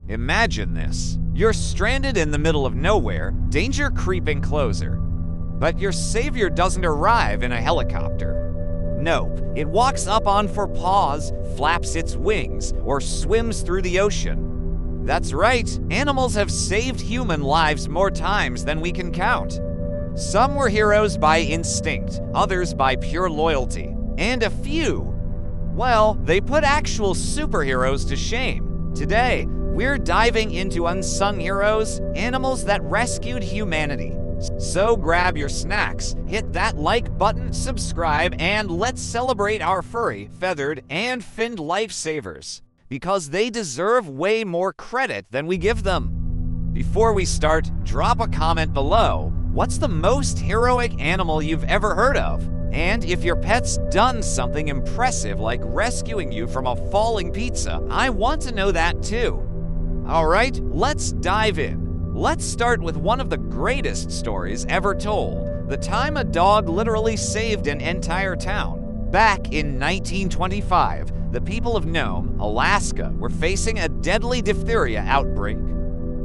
Imagine this. You're stranded in the middle of nowhere, danger creeping closer. But your savior doesn't arrive in a helicopter. Nope, it walks up on 4 paws, flaps its wings, or swims through the ocean. That's right, animals have saved human lives more times than we can count. Some were heroes by instinct, others by pure loyalty, and a few, well, they put actual superheroes to shame. Today, we're diving into unsung heroes, animals that rescued humanity. So grab your snacks, hit that like button, subscribe, and let's celebrate our furry, feathered, and finned lifesavers, because they deserve way more credit than we give them. Before we start, drop a comment below. What's the most heroic animal you've ever heard of? And if your pet's done something impressive like rescuing you from a falling pizza, I want to know that too. Alright, let's dive in. Let's start with one of the greatest stories ever told, the time a dog literally saved an entire town. Back in 1925, the people of Nome, Alaska, were facing a deadly diphtheria outbreak.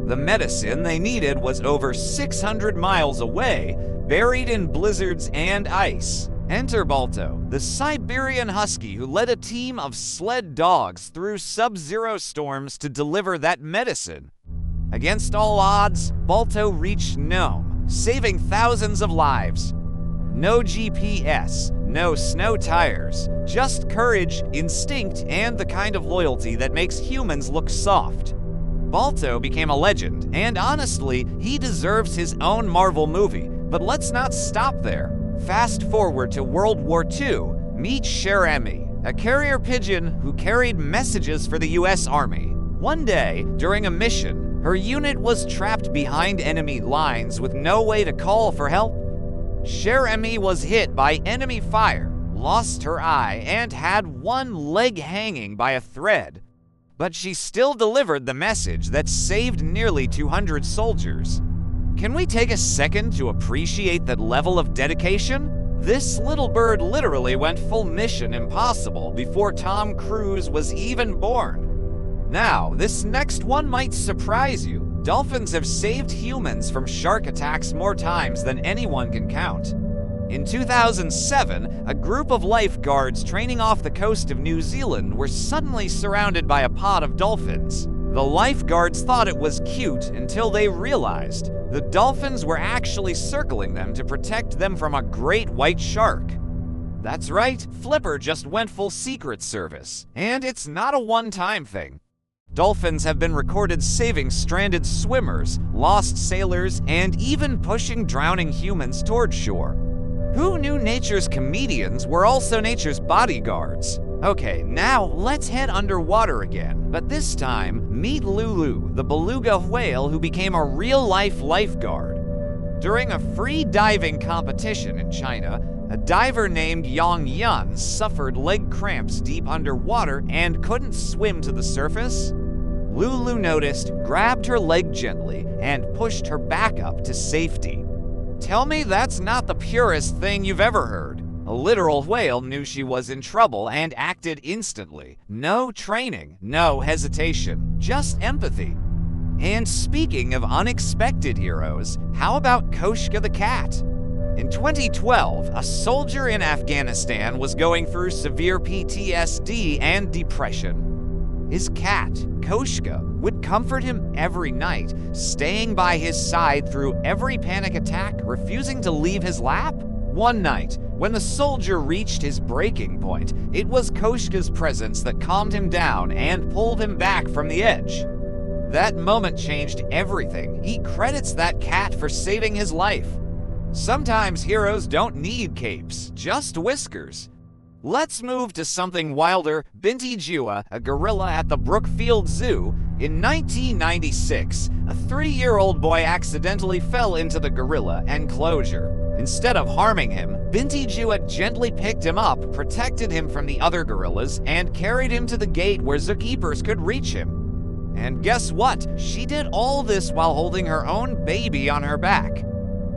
The medicine they needed was over 600 miles away, buried in blizzards and ice. Enter Balto, the Siberian Husky who led a team of sled dogs through sub-zero storms to deliver that medicine. Against all odds, Balto reached Nome, saving thousands of lives. No GPS, no snow tires, just courage, instinct, and the kind of loyalty that makes humans look soft. Balto became a legend, and honestly, he deserves his own Marvel movie. But let's not stop there. Fast forward to World War II, meet Cher Ami, a carrier pigeon who carried messages for the US Army. One day, during a mission, her unit was trapped behind enemy lines with no way to call for help. Cher Ami was hit by enemy fire, lost her eye, and had one leg hanging by a thread. But she still delivered the message that saved nearly 200 soldiers. Can we take a second to appreciate that level of dedication? This little bird literally went full Mission Impossible before Tom Cruise was even born. Now, this next one might surprise you. Dolphins have saved humans from shark attacks more times than anyone can count. In 2007, a group of lifeguards training off the coast of New Zealand were suddenly surrounded by a pod of dolphins. The lifeguards thought it was cute until they realized the dolphins were actually circling them to protect them from a great white shark. That's right, Flipper just went full Secret Service, and it's not a one-time thing. Dolphins have been recorded saving stranded swimmers, lost sailors, and even pushing drowning humans toward shore. Who knew nature's comedians were also nature's bodyguards? Okay, now let's head underwater again, but this time, meet Lulu, the beluga whale who became a real-life lifeguard. During a free diving competition in China, a diver named Yang Yun suffered leg cramps deep underwater and couldn't swim to the surface. Lulu noticed, grabbed her leg gently, and pushed her back up to safety. Tell me that's not the purest thing you've ever heard. A literal whale knew she was in trouble and acted instantly. No training, no hesitation, just empathy. And speaking of unexpected heroes, how about Koshka the cat? In 2012, a soldier in Afghanistan was going through severe PTSD and depression. His cat, Koshka, would comfort him every night, staying by his side through every panic attack, refusing to leave his lap. One night, when the soldier reached his breaking point, it was Koshka's presence that calmed him down and pulled him back from the edge. That moment changed everything. He credits that cat for saving his life. Sometimes heroes don't need capes, just whiskers. Let's move to something wilder. Binti Jua, a gorilla at the Brookfield Zoo. In 1996, a 3-year-old boy accidentally fell into the gorilla enclosure. Instead of harming him, Binti Jua gently picked him up, protected him from the other gorillas, and carried him to the gate where zookeepers could reach him. And guess what? She did all this while holding her own baby on her back.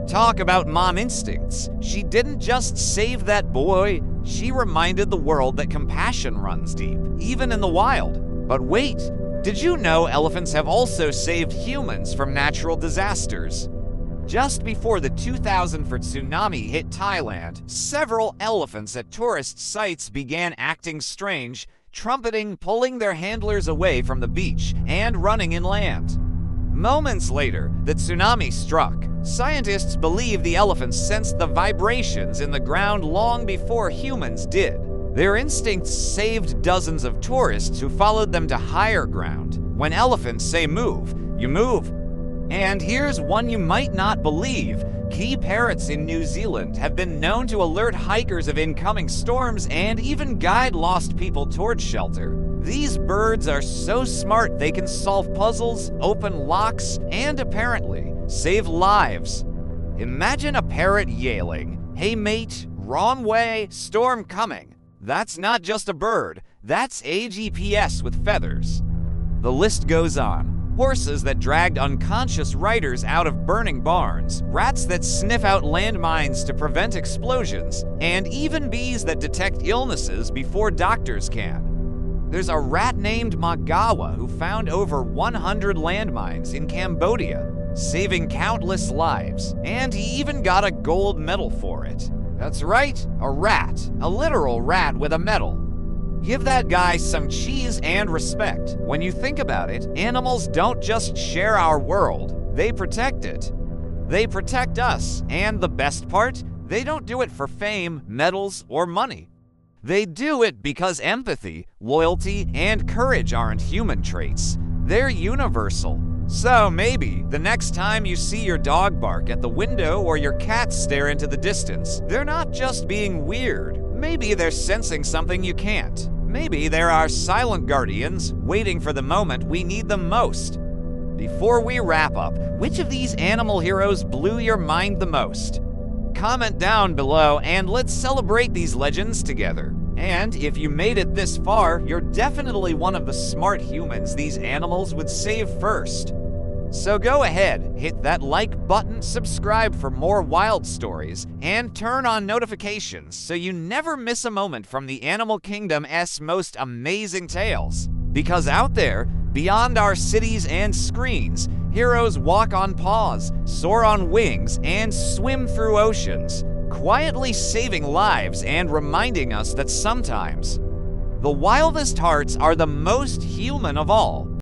Talk about mom instincts. She didn't just save that boy, she reminded the world that compassion runs deep, even in the wild. But wait, Did you know elephants have also saved humans from natural disasters? Just before the 2004 tsunami hit Thailand, several elephants at tourist sites began acting strange, trumpeting, pulling their handlers away from the beach, and running inland. Moments later, the tsunami struck. Scientists believe the elephants sensed the vibrations in the ground long before humans did. Their instincts saved dozens of tourists who followed them to higher ground. When elephants say move, you move. And here's one you might not believe. Key parrots in New Zealand have been known to alert hikers of incoming storms and even guide lost people towards shelter. These birds are so smart they can solve puzzles, open locks, and apparently save lives. Imagine a parrot yailing, "Hey mate, wrong way, storm coming." That's not just a bird, that's a GPS with feathers. The list goes on. Horses that dragged unconscious riders out of burning barns, rats that sniff out landmines to prevent explosions, and even bees that detect illnesses before doctors can. There's a rat named Magawa who found over 100 landmines in Cambodia, saving countless lives, and he even got a gold medal for it. That's right, a rat, a literal rat with a medal. Give that guy some cheese and respect. When you think about it, animals don't just share our world, they protect it. They protect us, and the best part, they don't do it for fame, medals, or money. They do it because empathy, loyalty, and courage aren't human traits. They're universal. So maybe the next time you see your dog bark at the window or your cat stare into the distance, they're not just being weird. Maybe they're sensing something you can't. Maybe they're our silent guardians, waiting for the moment we need them most. Before we wrap up, which of these animal heroes blew your mind the most? Comment down below and let's celebrate these legends together. And if you made it this far, you're definitely one of the smart humans these animals would save first. So go ahead, hit that like button, subscribe for more wild stories, and turn on notifications so you never miss a moment from the Animal Kingdom's most amazing tales. Because out there, beyond our cities and screens, heroes walk on paws, soar on wings, and swim through oceans, quietly saving lives and reminding us that sometimes the wildest hearts are the most human of all.